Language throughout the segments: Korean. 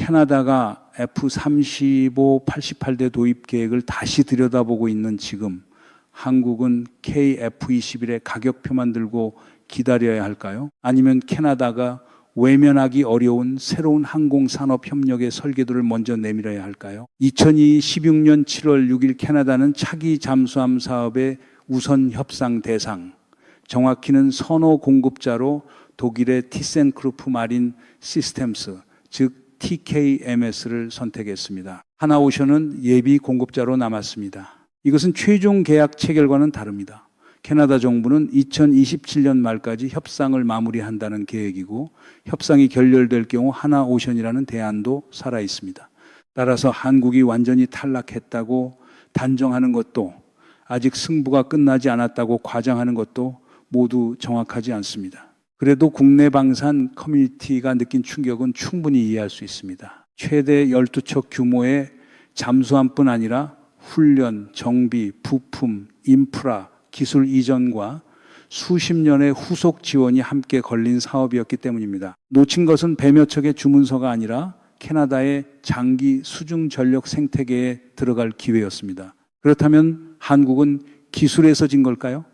캐나다가 F-35 88대 도입 계획을 다시 들여다보고 있는 지금 한국은 KF-21의 가격표만 들고 기다려야 할까요? 아니면 캐나다가 외면하기 어려운 새로운 항공산업협력의 설계도를 먼저 내밀어야 할까요? 2016년 7월 6일 캐나다는 차기 잠수함 사업의 우선 협상 대상, 정확히는 선호 공급자로 독일의 티센크루프 마린 시스템스, 즉 TKMS를 선택했습니다. 하나오션은 예비 공급자로 남았습니다. 이것은 최종 계약 체결과는 다릅니다. 캐나다 정부는 2027년 말까지 협상을 마무리한다는 계획이고 협상이 결렬될 경우 하나오션이라는 대안도 살아 있습니다. 따라서 한국이 완전히 탈락했다고 단정하는 것도 아직 승부가 끝나지 않았다고 과장하는 것도 모두 정확하지 않습니다. 그래도 국내 방산 커뮤니티가 느낀 충격은 충분히 이해할 수 있습니다. 최대 12척 규모의 잠수함뿐 아니라 훈련, 정비, 부품, 인프라, 기술 이전과 수십 년의 후속 지원이 함께 걸린 사업이었기 때문입니다. 놓친 것은 배몇 척의 주문서가 아니라 캐나다의 장기 수중 전력 생태계에 들어갈 기회였습니다. 그렇다면 한국은 기술에서 진 걸까요?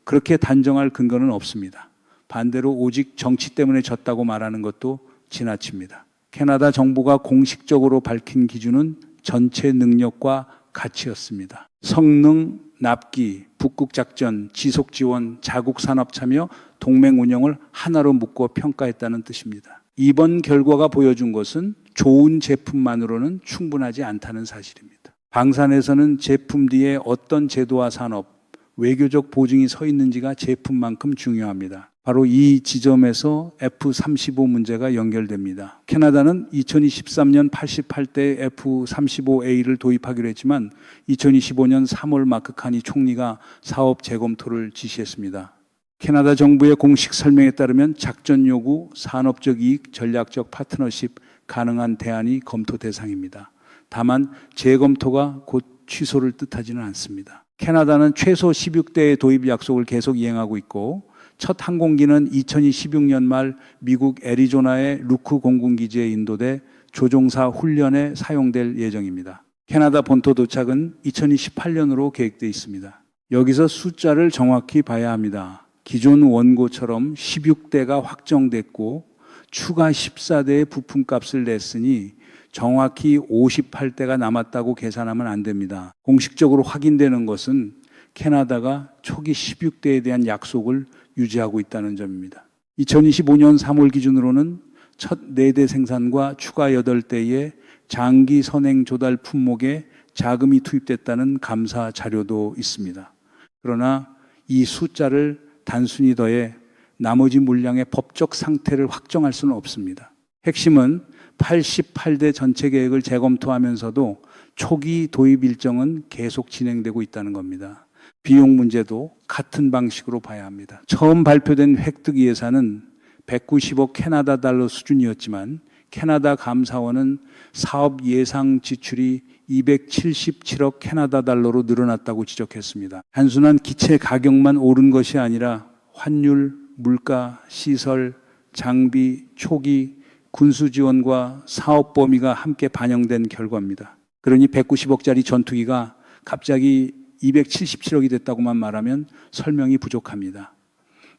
그렇게 단정할 근거는 없습니다. 반대로 오직 정치 때문에 졌다고 말하는 것도 지나칩니다. 캐나다 정부가 공식적으로 밝힌 기준은 전체 능력과 가치였습니다. 성능, 납기, 북극작전, 지속지원, 자국산업 참여, 동맹 운영을 하나로 묶어 평가했다는 뜻입니다. 이번 결과가 보여준 것은 좋은 제품만으로는 충분하지 않다는 사실입니다. 방산에서는 제품 뒤에 어떤 제도와 산업, 외교적 보증이 서 있는지가 제품만큼 중요합니다. 바로 이 지점에서 F-35 문제가 연결됩니다. 캐나다는 2023년 88대 F-35A를 도입하기로 했지만 2025년 3월 마크 카니 총리가 사업 재검토를 지시했습니다. 캐나다 정부의 공식 설명에 따르면 작전 요구, 산업적 이익, 전략적 파트너십 가능한 대안이 검토 대상입니다. 다만 재검토가 곧 취소를 뜻하지는 않습니다. 캐나다는 최소 16대의 도입 약속을 계속 이행하고 있고 첫 항공기는 2016년 말 미국 애리조나의 루크 공군기지에 인도돼 조종사 훈련에 사용될 예정입니다. 캐나다 본토 도착은 2028년으로 계획되어 있습니다. 여기서 숫자를 정확히 봐야 합니다. 기존 원고처럼 16대가 확정됐고 추가 14대의 부품값을 냈으니 정확히 58대가 남았다고 계산하면 안 됩니다. 공식적으로 확인되는 것은 캐나다가 초기 16대에 대한 약속을 유지하고 있다는 점입니다. 2025년 3월 기준으로는 첫 4대 생산과 추가 8대의 장기 선행 조달 품목에 자금이 투입됐다는 감사 자료도 있습니다. 그러나 이 숫자를 단순히 더해 나머지 물량의 법적 상태를 확정할 수는 없습니다. 핵심은 88대 전체 계획을 재검토하면서도 초기 도입 일정은 계속 진행되고 있다는 겁니다. 비용 문제도 같은 방식으로 봐야 합니다. 처음 발표된 획득 예산은 190억 캐나다 달러 수준이었지만 캐나다 감사원은 사업 예상 지출이 277억 캐나다 달러로 늘어났다고 지적했습니다. 단순한 기체 가격만 오른 것이 아니라 환율, 물가, 시설, 장비, 초기, 군수 지원과 사업 범위가 함께 반영된 결과입니다. 그러니 190억짜리 전투기가 갑자기 277억이 됐다고만 말하면 설명이 부족합니다.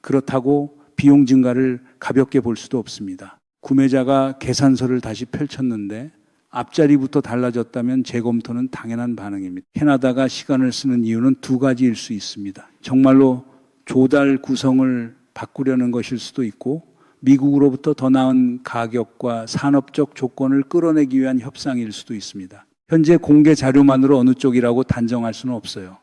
그렇다고 비용 증가를 가볍게 볼 수도 없습니다. 구매자가 계산서를 다시 펼쳤는데 앞자리부터 달라졌다면 재검토는 당연한 반응입니다. 캐나다가 시간을 쓰는 이유는 두 가지일 수 있습니다. 정말로 조달 구성을 바꾸려는 것일 수도 있고 미국으로부터 더 나은 가격과 산업적 조건을 끌어내기 위한 협상일 수도 있습니다. 현재 공개 자료만으로 어느 쪽이라고 단정할 수는 없어요.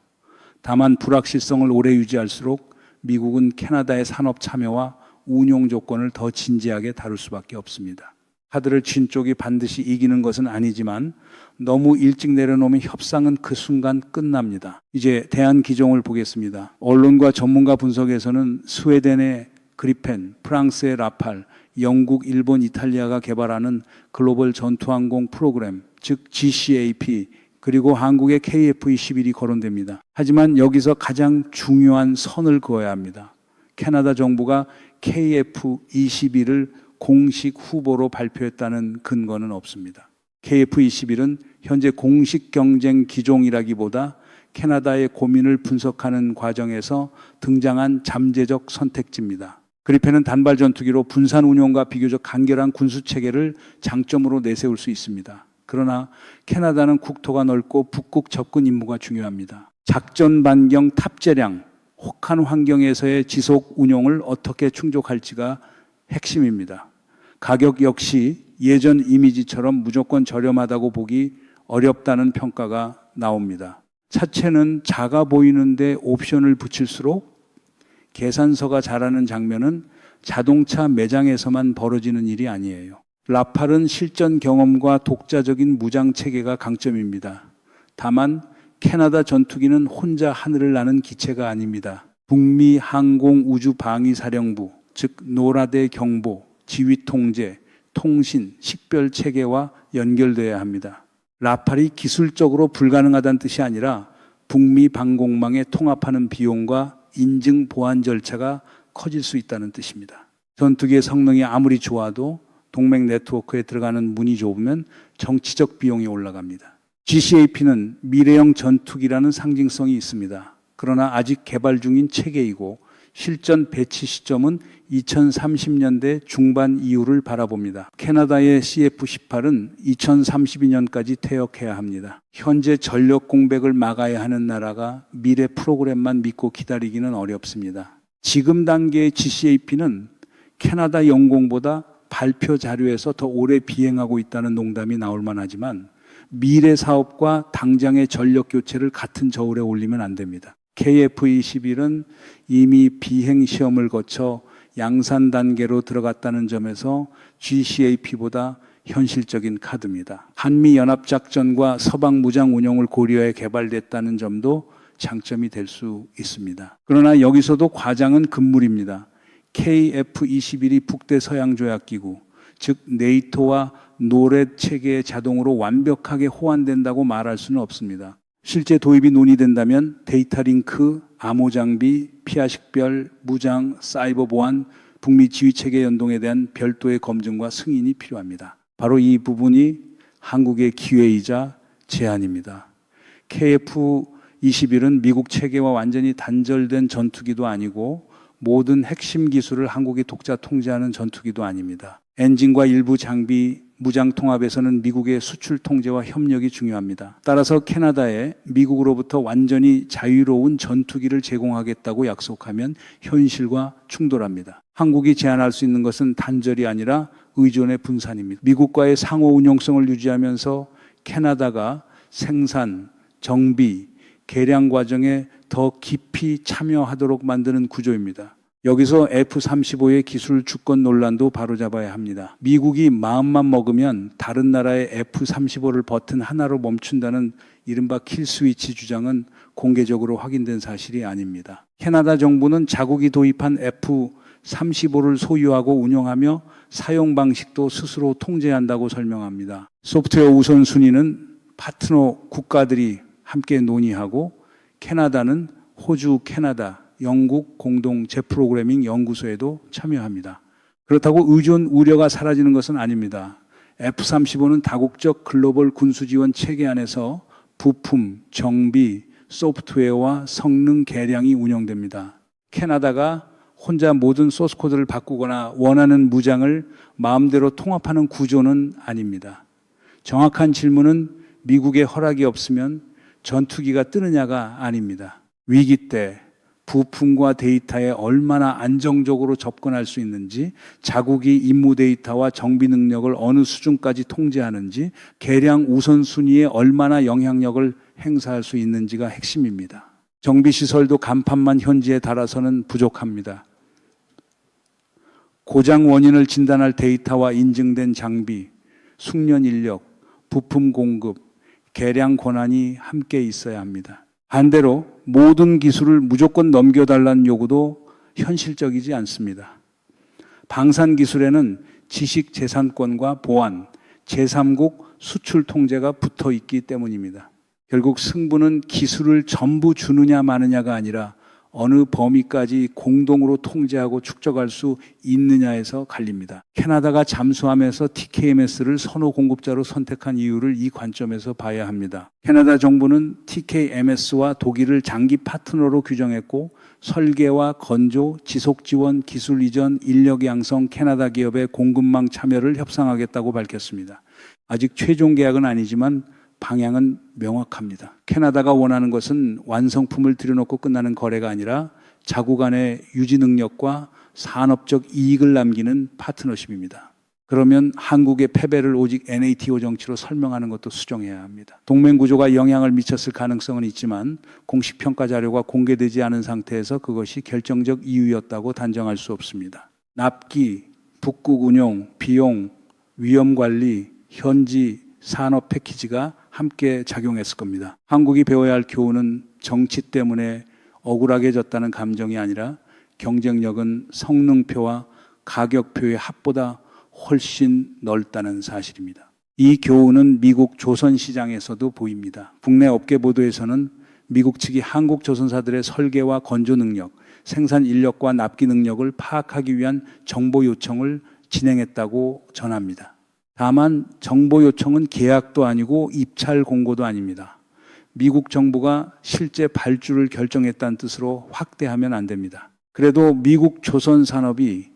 다만 불확실성을 오래 유지할수록 미국은 캐나다의 산업 참여와 운용 조건을 더 진지하게 다룰 수밖에 없습니다. 카드를 친 쪽이 반드시 이기는 것은 아니지만 너무 일찍 내려놓으면 협상은 그 순간 끝납니다. 이제 대안 기종을 보겠습니다. 언론과 전문가 분석에서는 스웨덴의 그리펜, 프랑스의 라팔, 영국, 일본, 이탈리아가 개발하는 글로벌 전투항공 프로그램, 즉 GCAP, 그리고 한국의 KF-21이 거론됩니다. 하지만 여기서 가장 중요한 선을 그어야 합니다. 캐나다 정부가 KF-21을 공식 후보로 발표했다는 근거는 없습니다. KF21은 현재 공식 경쟁 기종이라기보다 캐나다의 고민을 분석하는 과정에서 등장한 잠재적 선택지입니다. 그리펜은 단발 전투기로 분산 운용과 비교적 간결한 군수 체계를 장점으로 내세울 수 있습니다. 그러나 캐나다는 국토가 넓고 북극 접근 임무가 중요합니다. 작전 반경 탑재량, 혹한 환경에서의 지속 운용을 어떻게 충족할지가 핵심입니다. 가격 역시 예전 이미지처럼 무조건 저렴하다고 보기 어렵다는 평가가 나옵니다. 차체는 작아 보이는데 옵션을 붙일수록 계산서가 자라는 장면은 자동차 매장에서만 벌어지는 일이 아니에요. 라팔은 실전 경험과 독자적인 무장 체계가 강점입니다. 다만 캐나다 전투기는 혼자 하늘을 나는 기체가 아닙니다. 북미 항공우주방위사령부, 즉 노라대 경보, 지휘 통제, 통신, 식별 체계와 연결돼야 합니다. 라팔이 기술적으로 불가능하다는 뜻이 아니라 북미 방공망에 통합하는 비용과 인증 보안 절차가 커질 수 있다는 뜻입니다. 전투기의 성능이 아무리 좋아도 동맹 네트워크에 들어가는 문이 좁으면 정치적 비용이 올라갑니다. GCAP는 미래형 전투기라는 상징성이 있습니다. 그러나 아직 개발 중인 체계이고 실전 배치 시점은 2030년대 중반 이후를 바라봅니다. 캐나다의 CF-18은 2032년까지 퇴역해야 합니다. 현재 전력 공백을 막아야 하는 나라가 미래 프로그램만 믿고 기다리기는 어렵습니다. 지금 단계의 GCAP는 캐나다 영공보다 발표 자료에서 더 오래 비행하고 있다는 농담이 나올 만하지만 미래 사업과 당장의 전력 교체를 같은 저울에 올리면 안 됩니다. KF-21은 이미 비행 시험을 거쳐 양산 단계로 들어갔다는 점에서 GCAP보다 현실적인 카드입니다. 한미연합작전과 서방 무장 운용을 고려해 개발됐다는 점도 장점이 될 수 있습니다. 그러나 여기서도 과장은 금물입니다. KF-21이 북대서양조약기구, 즉 네이토와 노렛 체계의 자동으로 완벽하게 호환된다고 말할 수는 없습니다. 실제 도입이 논의된다면 데이터 링크, 암호 장비, 피하 식별, 무장, 사이버 보안, 북미 지휘 체계 연동에 대한 별도의 검증과 승인이 필요합니다. 바로 이 부분이 한국의 기회이자 제안입니다. KF-21은 미국 체계와 완전히 단절된 전투기도 아니고 모든 핵심 기술을 한국이 독자 통제하는 전투기도 아닙니다. 엔진과 일부 장비, 무장 통합에서는 미국의 수출 통제와 협력이 중요합니다. 따라서 캐나다에 미국으로부터 완전히 자유로운 전투기를 제공하겠다고 약속하면 현실과 충돌합니다. 한국이 제안할 수 있는 것은 단절이 아니라 의존의 분산입니다. 미국과의 상호 운용성을 유지하면서 캐나다가 생산, 정비, 개량 과정에 더 깊이 참여하도록 만드는 구조입니다. 여기서 F-35의 기술 주권 논란도 바로잡아야 합니다. 미국이 마음만 먹으면 다른 나라의 F-35를 버튼 하나로 멈춘다는 이른바 킬스위치 주장은 공개적으로 확인된 사실이 아닙니다. 캐나다 정부는 자국이 도입한 F-35를 소유하고 운영하며 사용 방식도 스스로 통제한다고 설명합니다. 소프트웨어 우선순위는 파트너 국가들이 함께 논의하고 캐나다는 호주, 캐나다, 영국 공동 재프로그래밍 연구소에도 참여합니다. 그렇다고 의존 우려가 사라지는 것은 아닙니다. F-35는 다국적 글로벌 군수지원 체계 안에서 부품, 정비, 소프트웨어와 성능 개량이 운영됩니다. 캐나다가 혼자 모든 소스코드를 바꾸거나 원하는 무장을 마음대로 통합하는 구조는 아닙니다. 정확한 질문은 미국의 허락이 없으면 전투기가 뜨느냐가 아닙니다. 위기 때 부품과 데이터에 얼마나 안정적으로 접근할 수 있는지, 자국이 임무 데이터와 정비 능력을 어느 수준까지 통제하는지, 개량 우선순위에 얼마나 영향력을 행사할 수 있는지가 핵심입니다. 정비시설도 간판만 현지에 달아서는 부족합니다. 고장 원인을 진단할 데이터와 인증된 장비, 숙련 인력, 부품 공급, 개량 권한이 함께 있어야 합니다. 반대로 모든 기술을 무조건 넘겨달라는 요구도 현실적이지 않습니다. 방산 기술에는 지식 재산권과 보안, 제3국 수출 통제가 붙어 있기 때문입니다. 결국 승부는 기술을 전부 주느냐 마느냐가 아니라 어느 범위까지 공동으로 통제하고 축적할 수 있느냐에서 갈립니다. 캐나다가 잠수함에서 TKMS를 선호 공급자로 선택한 이유를 이 관점에서 봐야 합니다. 캐나다 정부는 TKMS와 독일을 장기 파트너로 규정했고 설계와 건조, 지속 지원, 기술 이전, 인력 양성, 캐나다 기업의 공급망 참여를 협상하겠다고 밝혔습니다. 아직 최종 계약은 아니지만 방향은 명확합니다. 캐나다가 원하는 것은 완성품을 들여놓고 끝나는 거래가 아니라 자국 안의 유지 능력과 산업적 이익을 남기는 파트너십입니다. 그러면 한국의 패배를 오직 NATO 정치로 설명하는 것도 수정해야 합니다. 동맹 구조가 영향을 미쳤을 가능성은 있지만 공식 평가 자료가 공개되지 않은 상태에서 그것이 결정적 이유였다고 단정할 수 없습니다. 납기, 북극 운용, 비용, 위험 관리, 현지 산업 패키지가 함께 작용했을 겁니다. 한국이 배워야 할 교훈은 정치 때문에 억울하게 졌다는 감정이 아니라 경쟁력은 성능표와 가격표의 합보다 훨씬 넓다는 사실입니다. 이 교훈은 미국 조선시장에서도 보입니다. 국내 업계 보도에서는 미국 측이 한국 조선사들의 설계와 건조 능력, 생산 인력과 납기 능력을 파악하기 위한 정보 요청을 진행했다고 전합니다. 다만 정보 요청은 계약도 아니고 입찰 공고도 아닙니다. 미국 정부가 실제 발주를 결정했다는 뜻으로 확대하면 안 됩니다. 그래도 미국 조선 산업이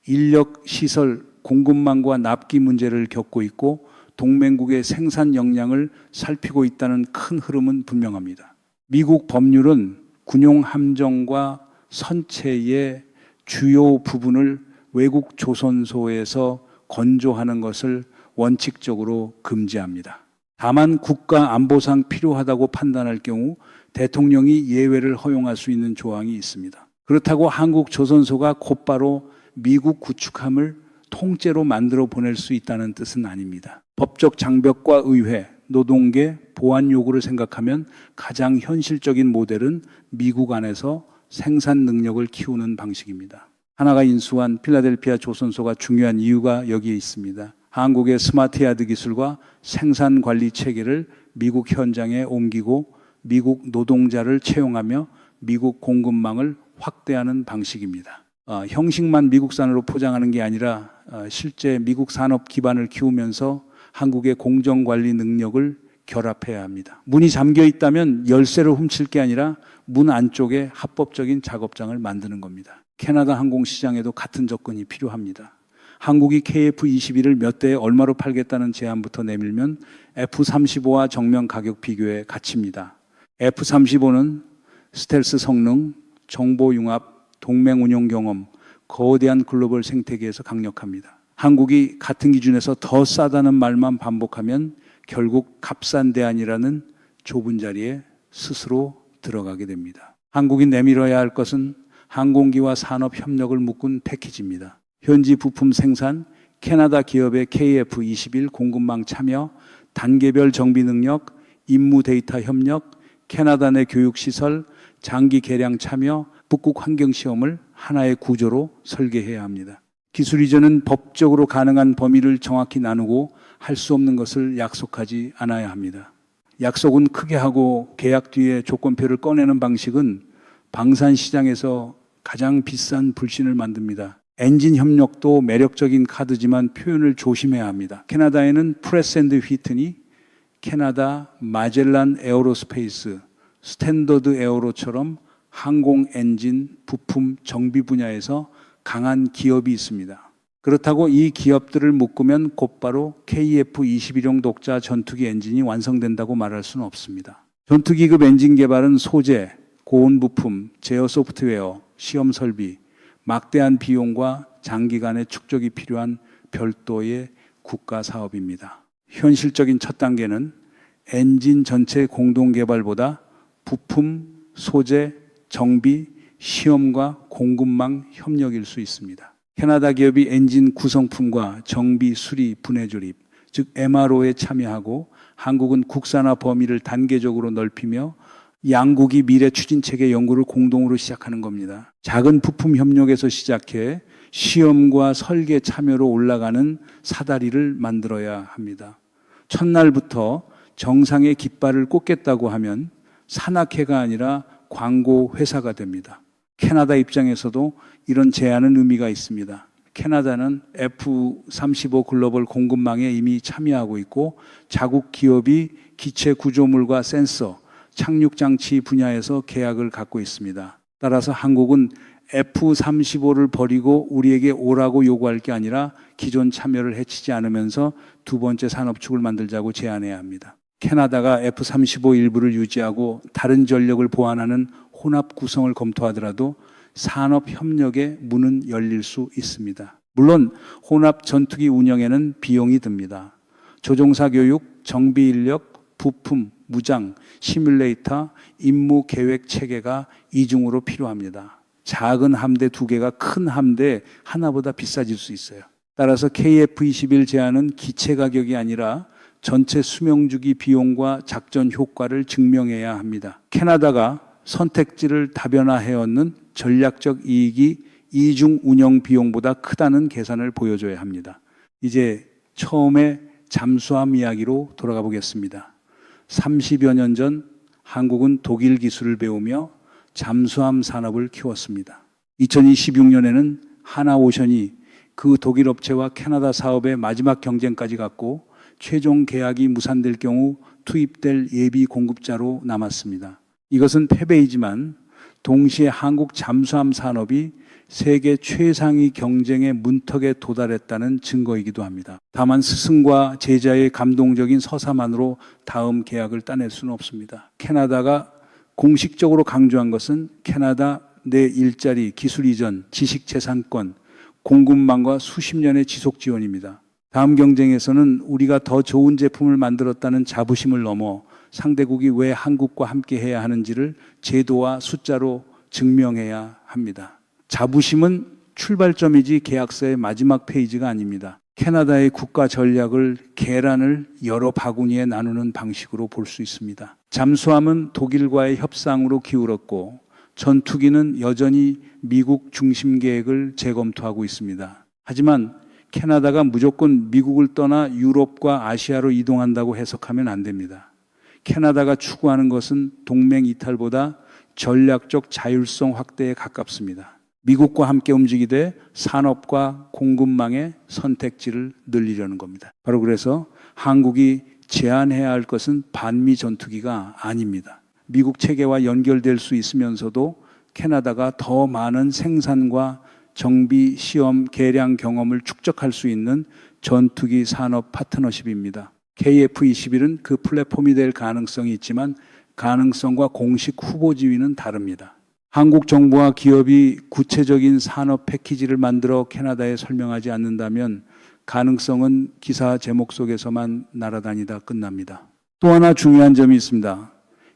인력, 시설, 공급망과 납기 문제를 겪고 있고 동맹국의 생산 역량을 살피고 있다는 큰 흐름은 분명합니다. 미국 법률은 군용 함정과 선체의 주요 부분을 외국 조선소에서 건조하는 것을 원칙적으로 금지합니다. 다만 국가 안보상 필요하다고 판단할 경우 대통령이 예외를 허용할 수 있는 조항이 있습니다. 그렇다고 한국 조선소가 곧바로 미국 구축함을 통째로 만들어 보낼 수 있다는 뜻은 아닙니다. 법적 장벽과 의회, 노동계, 보안 요구를 생각하면 가장 현실적인 모델은 미국 안에서 생산 능력을 키우는 방식입니다. 하나가 인수한 필라델피아 조선소가 중요한 이유가 여기에 있습니다. 한국의 스마트 야드 기술과 생산 관리 체계를 미국 현장에 옮기고 미국 노동자를 채용하며 미국 공급망을 확대하는 방식입니다. 형식만 미국산으로 포장하는 게 아니라 실제 미국 산업 기반을 키우면서 한국의 공정관리 능력을 결합해야 합니다. 문이 잠겨 있다면 열쇠를 훔칠 게 아니라 문 안쪽에 합법적인 작업장을 만드는 겁니다. 캐나다 항공시장에도 같은 접근이 필요합니다. 한국이 KF-21을 몇 대에 얼마로 팔겠다는 제안부터 내밀면 F-35와 정면 가격 비교에 갇힙니다. F-35는 스텔스 성능, 정보 융합, 동맹 운용 경험, 거대한 글로벌 생태계에서 강력합니다. 한국이 같은 기준에서 더 싸다는 말만 반복하면 결국 값싼 대안이라는 좁은 자리에 스스로 들어가게 됩니다. 한국이 내밀어야 할 것은 항공기와 산업 협력을 묶은 패키지입니다. 현지 부품 생산, 캐나다 기업의 KF-21 공급망 참여, 단계별 정비 능력, 임무 데이터 협력, 캐나다 내 교육시설, 장기 개량 참여, 북극 환경시험을 하나의 구조로 설계해야 합니다. 기술 이전은 법적으로 가능한 범위를 정확히 나누고 할 수 없는 것을 약속하지 않아야 합니다. 약속은 크게 하고 계약 뒤에 조건표를 꺼내는 방식은 방산 시장에서 가장 비싼 불신을 만듭니다. 엔진 협력도 매력적인 카드지만 표현을 조심해야 합니다. 캐나다에는 프레스 앤드 휘트니, 캐나다 마젤란 에어로스페이스, 스탠더드 에어로처럼 항공 엔진 부품 정비 분야에서 강한 기업이 있습니다. 그렇다고 이 기업들을 묶으면 곧바로 KF-21용 독자 전투기 엔진이 완성된다고 말할 수는 없습니다. 전투기급 엔진 개발은 소재, 고온 부품, 제어 소프트웨어, 시험 설비, 막대한 비용과 장기간의 축적이 필요한 별도의 국가 사업입니다. 현실적인 첫 단계는 엔진 전체 공동 개발보다 부품, 소재, 정비, 시험과 공급망 협력일 수 있습니다. 캐나다 기업이 엔진 구성품과 정비, 수리, 분해 조립, 즉 MRO에 참여하고 한국은 국산화 범위를 단계적으로 넓히며 양국이 미래 추진체계 연구를 공동으로 시작하는 겁니다. 작은 부품 협력에서 시작해 시험과 설계 참여로 올라가는 사다리를 만들어야 합니다. 첫날부터 정상의 깃발을 꽂겠다고 하면 산악회가 아니라 광고 회사가 됩니다. 캐나다 입장에서도 이런 제안은 의미가 있습니다. 캐나다는 F-35 글로벌 공급망에 이미 참여하고 있고 자국 기업이 기체 구조물과 센서, 착륙장치 분야에서 계약을 갖고 있습니다. 따라서 한국은 F-35를 버리고 우리에게 오라고 요구할 게 아니라 기존 참여를 해치지 않으면서 두 번째 산업축을 만들자고 제안해야 합니다. 캐나다가 F-35 일부를 유지하고 다른 전력을 보완하는 혼합 구성을 검토하더라도 산업협력의 문은 열릴 수 있습니다. 물론 혼합 전투기 운영에는 비용이 듭니다. 조종사 교육, 정비 인력, 부품, 무장, 시뮬레이터, 임무 계획 체계가 이중으로 필요합니다. 작은 함대 2개가 큰 함대 하나보다 비싸질 수 있어요. 따라서 KF-21 제안은 기체 가격이 아니라 전체 수명주기 비용과 작전 효과를 증명해야 합니다. 캐나다가 선택지를 다변화해 얻는 전략적 이익이 이중 운영 비용보다 크다는 계산을 보여줘야 합니다. 이제 처음에 잠수함 이야기로 돌아가 보겠습니다. 30여 년 전 한국은 독일 기술을 배우며 잠수함 산업을 키웠습니다. 2026년에는 하나오션이 그 독일 업체와 캐나다 사업의 마지막 경쟁까지 갖고 최종 계약이 무산될 경우 투입될 예비 공급자로 남았습니다. 이것은 패배이지만 동시에 한국 잠수함 산업이 세계 최상위 경쟁의 문턱에 도달했다는 증거이기도 합니다. 다만 스승과 제자의 감동적인 서사만으로 다음 계약을 따낼 수는 없습니다. 캐나다가 공식적으로 강조한 것은 캐나다 내 일자리, 기술 이전, 지식재산권, 공급망과 수십 년의 지속 지원입니다. 다음 경쟁에서는 우리가 더 좋은 제품을 만들었다는 자부심을 넘어 상대국이 왜 한국과 함께 해야 하는지를 제도와 숫자로 증명해야 합니다. 자부심은 출발점이지 계약서의 마지막 페이지가 아닙니다. 캐나다의 국가 전략을 계란을 여러 바구니에 나누는 방식으로 볼 수 있습니다. 잠수함은 독일과의 협상으로 기울었고 전투기는 여전히 미국 중심 계획을 재검토하고 있습니다. 하지만 캐나다가 무조건 미국을 떠나 유럽과 아시아로 이동한다고 해석하면 안 됩니다. 캐나다가 추구하는 것은 동맹 이탈보다 전략적 자율성 확대에 가깝습니다. 미국과 함께 움직이되 산업과 공급망의 선택지를 늘리려는 겁니다. 바로 그래서 한국이 제안해야 할 것은 반미 전투기가 아닙니다. 미국 체계와 연결될 수 있으면서도 캐나다가 더 많은 생산과 정비, 시험, 개량 경험을 축적할 수 있는 전투기 산업 파트너십입니다. KF-21은 그 플랫폼이 될 가능성이 있지만 가능성과 공식 후보 지위는 다릅니다. 한국 정부와 기업이 구체적인 산업 패키지를 만들어 캐나다에 설명하지 않는다면 가능성은 기사 제목 속에서만 날아다니다 끝납니다. 또 하나 중요한 점이 있습니다.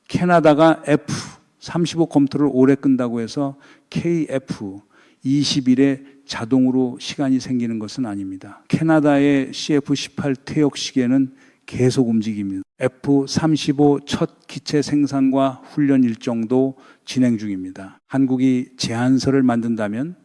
캐나다가 F-35 검토를 오래 끈다고 해서 KF-21에 자동으로 시간이 생기는 것은 아닙니다. 캐나다의 CF-18 퇴역 시기에는 계속 움직입니다. F-35 첫 기체 생산과 훈련 일정도 진행 중입니다. 한국이 제안서를 만든다면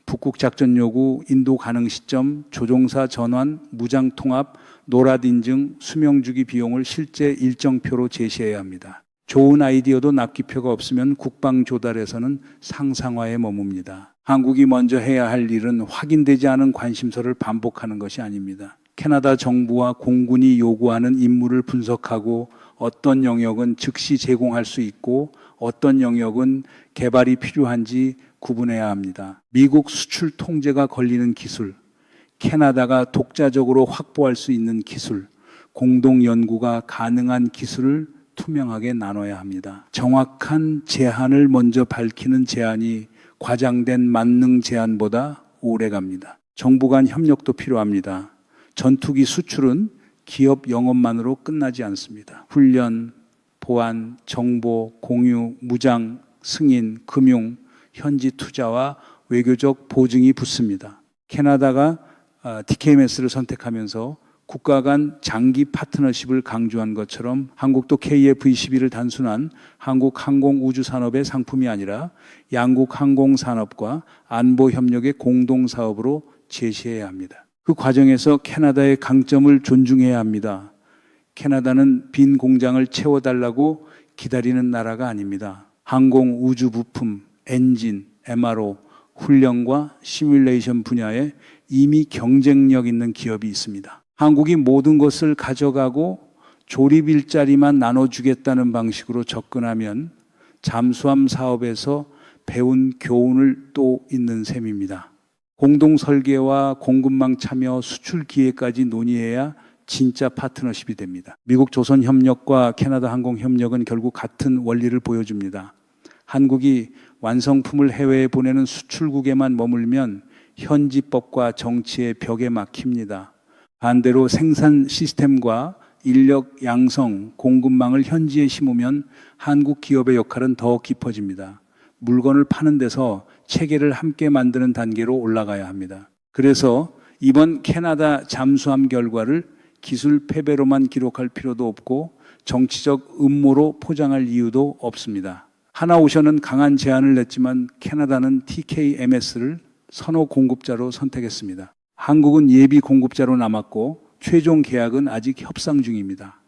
북극 작전 요구, 인도 가능 시점, 조종사 전환, 무장 통합, 노랏 인증, 수명주기 비용을 실제 일정표로 제시해야 합니다. 좋은 아이디어도 납기표가 없으면 국방 조달에서는 상상화에 머뭅니다. 한국이 먼저 해야 할 일은 확인되지 않은 관심서를 반복하는 것이 아닙니다. 캐나다 정부와 공군이 요구하는 임무를 분석하고 어떤 영역은 즉시 제공할 수 있고 어떤 영역은 개발이 필요한지 구분해야 합니다. 미국 수출 통제가 걸리는 기술, 캐나다가 독자적으로 확보할 수 있는 기술, 공동 연구가 가능한 기술을 투명하게 나눠야 합니다. 정확한 제한을 먼저 밝히는 제안이 과장된 만능 제안보다 오래 갑니다. 정부 간 협력도 필요합니다. 전투기 수출은 기업 영업만으로 끝나지 않습니다. 훈련, 보안, 정보, 공유, 무장, 승인, 금융, 현지 투자와 외교적 보증이 붙습니다. 캐나다가 TKMS를 선택하면서 국가 간 장기 파트너십을 강조한 것처럼 한국도 KF-21을 단순한 한국 항공우주산업의 상품이 아니라 양국 항공산업과 안보협력의 공동사업으로 제시해야 합니다. 그 과정에서 캐나다의 강점을 존중해야 합니다. 캐나다는 빈 공장을 채워달라고 기다리는 나라가 아닙니다. 항공, 우주 부품, 엔진, MRO, 훈련과 시뮬레이션 분야에 이미 경쟁력 있는 기업이 있습니다. 한국이 모든 것을 가져가고 조립 일자리만 나눠주겠다는 방식으로 접근하면 잠수함 사업에서 배운 교훈을 또 있는 셈입니다. 공동 설계와 공급망 참여, 수출 기회까지 논의해야 진짜 파트너십이 됩니다. 미국 조선협력과 캐나다 항공협력은 결국 같은 원리를 보여줍니다. 한국이 완성품을 해외에 보내는 수출국에만 머물면 현지법과 정치의 벽에 막힙니다. 반대로 생산 시스템과 인력 양성, 공급망을 현지에 심으면 한국 기업의 역할은 더 깊어집니다. 물건을 파는 데서 체계를 함께 만드는 단계로 올라가야 합니다. 그래서 이번 캐나다 잠수함 결과를 기술 패배로만 기록할 필요도 없고 정치적 음모로 포장할 이유도 없습니다. 하나오션은 강한 제안을 냈지만 캐나다는 TKMS를 선호 공급자로 선택했습니다. 한국은 예비 공급자로 남았고 최종 계약은 아직 협상 중입니다.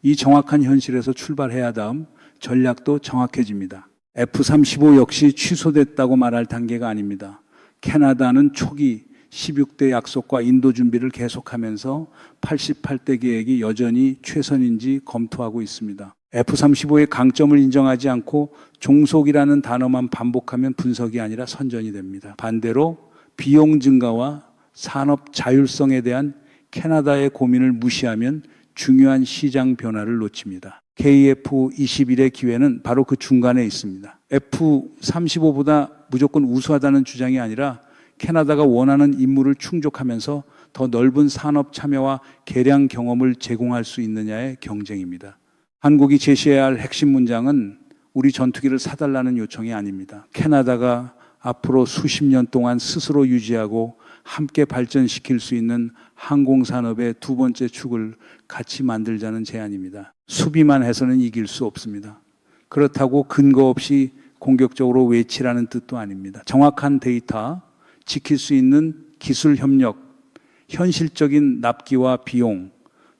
이 정확한 현실에서 출발해야 다음 전략도 정확해집니다. F-35 역시 취소됐다고 말할 단계가 아닙니다. 캐나다는 초기 16대 약속과 인도 준비를 계속하면서 88대 계획이 여전히 최선인지 검토하고 있습니다. F-35의 강점을 인정하지 않고 종속이라는 단어만 반복하면 분석이 아니라 선전이 됩니다. 반대로 비용 증가와 산업 자율성에 대한 캐나다의 고민을 무시하면 중요한 시장 변화를 놓칩니다. KF-21의 기회는 바로 그 중간에 있습니다. F-35보다 무조건 우수하다는 주장이 아니라 캐나다가 원하는 임무를 충족하면서 더 넓은 산업 참여와 개량 경험을 제공할 수 있느냐의 경쟁입니다. 한국이 제시해야 할 핵심 문장은 우리 전투기를 사달라는 요청이 아닙니다. 캐나다가 앞으로 수십 년 동안 스스로 유지하고 함께 발전시킬 수 있는 항공산업의 두 번째 축을 같이 만들자는 제안입니다. 수비만 해서는 이길 수 없습니다. 그렇다고 근거 없이 공격적으로 외치라는 뜻도 아닙니다. 정확한 데이터, 지킬 수 있는 기술 협력, 현실적인 납기와 비용,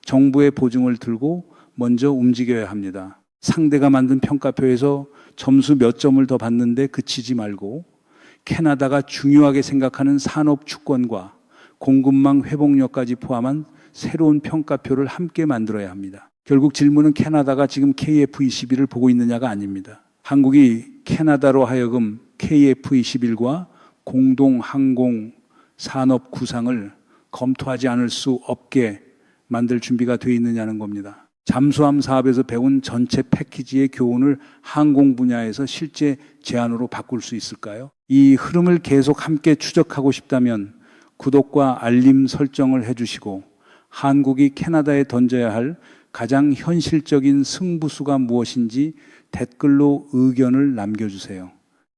정부의 보증을 들고 먼저 움직여야 합니다. 상대가 만든 평가표에서 점수 몇 점을 더 받는데 그치지 말고 캐나다가 중요하게 생각하는 산업 주권과 공급망 회복력까지 포함한 새로운 평가표를 함께 만들어야 합니다. 결국 질문은 캐나다가 지금 KF-21을 보고 있느냐가 아닙니다. 한국이 캐나다로 하여금 KF-21과 공동 항공 산업 구상을 검토하지 않을 수 없게 만들 준비가 되어 있느냐는 겁니다. 잠수함 사업에서 배운 전체 패키지의 교훈을 항공 분야에서 실제 제안으로 바꿀 수 있을까요? 이 흐름을 계속 함께 추적하고 싶다면 구독과 알림 설정을 해주시고 한국이 캐나다에 던져야 할 가장 현실적인 승부수가 무엇인지 댓글로 의견을 남겨주세요.